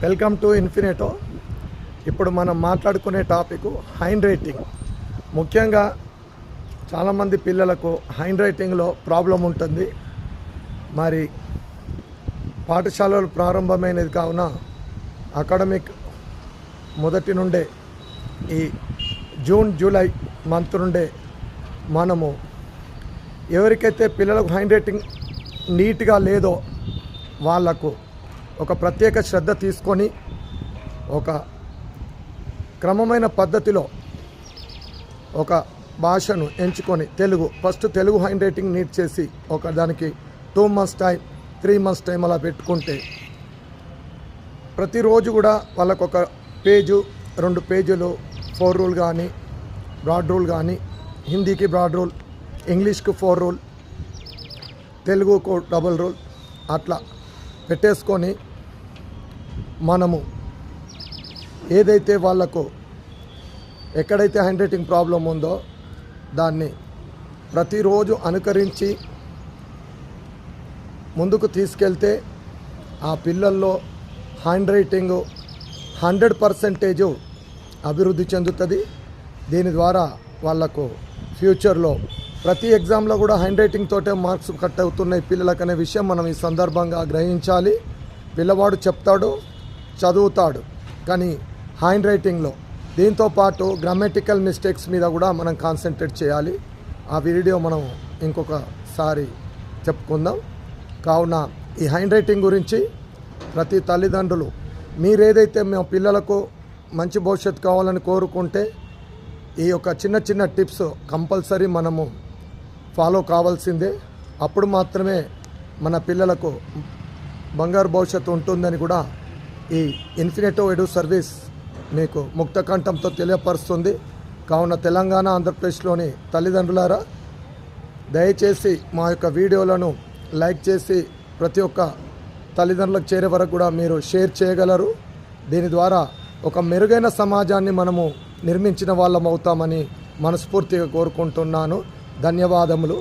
Welcome to ఇన్ఫినిటో. ఇప్పుడు మనం మాట్లాడుకునే టాపిక్ హ్యాండ్ రైటింగ్. ముఖ్యంగా చాలామంది పిల్లలకు హ్యాండ్ రైటింగ్లో ప్రాబ్లం ఉంటుంది. మరి పాఠశాలలు ప్రారంభమైనది కావున అకాడమిక్ మొదటి నుండే ఈ జూన్ జూలై మంత్ నుండే మనము ఎవరికైతే పిల్లలకు హ్యాండ్ రైటింగ్ నీట్గా లేదో వాళ్లకు ఒక ప్రత్యేక శ్రద్ధ తీసుకొని ఒక క్రమమైన పద్ధతిలో ఒక భాషను ఎంచుకొని first Telugu handwriting neat చేసి ఒక దానికి 2 months టైం 3 months టైం అలా పెట్టుకుంటే ప్రతిరోజు కూడా వాళ్ళకు ఒక పేజు 2 పేజీలు 4 రూల్ కానీ బ్రాడ్ రూల్ కానీ, హిందీకి బ్రాడ్ రూల్, ఇంగ్లీష్కి 4 రూల్, తెలుగుకు డబుల్ రూల్ అట్లా పెట్టేసుకొని మనము ఏదైతే వాళ్ళకు ఎక్కడైతే హ్యాండ్ రైటింగ్ ప్రాబ్లం ఉందో దాన్ని ప్రతిరోజు అనుకరించి ముందుకు తీసుకెళ్తే ఆ పిల్లల్లో హ్యాండ్ రైటింగ్ 100% అభివృద్ధి చెందుతుంది. దీని ద్వారా వాళ్ళకు ఫ్యూచర్లో ప్రతి ఎగ్జామ్లో కూడా హ్యాండ్ రైటింగ్ తోటే మార్క్స్ కట్ అవుతున్నాయి పిల్లలకనే విషయం మనం ఈ సందర్భంగా గ్రహించాలి. పిల్లవాడు చెప్తాడు, చదువుతాడు, కానీ హ్యాండ్ రైటింగ్లో దీంతోపాటు గ్రామటికల్ మిస్టేక్స్ మీద కూడా మనం కాన్సన్ట్రేట్ చేయాలి. ఆ వీడియో మనం ఇంకొకసారి చెప్పుకుందాం. కావున ఈ హ్యాండ్ రైటింగ్ గురించి ప్రతి తల్లిదండ్రులు మీరేదైతే మా పిల్లలకు మంచి భవిష్యత్తు కావాలని కోరుకుంటే ఈ యొక్క చిన్న చిన్న టిప్స్ కంపల్సరీ మనము ఫాలో కావాల్సిందే. అప్పుడు మాత్రమే మన పిల్లలకు బంగారు భవిష్యత్తు ఉంటుందని కూడా ఈ ఇన్ఫినిటో ఎడు సర్వీస్ మీకు ముక్త కంఠంతో తెలియపరుస్తుంది. కావున తెలంగాణ, ఆంధ్రప్రదేశ్లోని తల్లిదండ్రులారా దయచేసి మా యొక్క వీడియోలను లైక్ చేసి ప్రతి ఒక్క తల్లిదండ్రులకు చేరే వరకు కూడా మీరు షేర్ చేయగలరు. దీని ద్వారా ఒక మెరుగైన సమాజాన్ని మనము నిర్మించిన వాళ్ళం అవుతామని మనస్ఫూర్తిగా కోరుకుంటున్నాను. ధన్యవాదములు.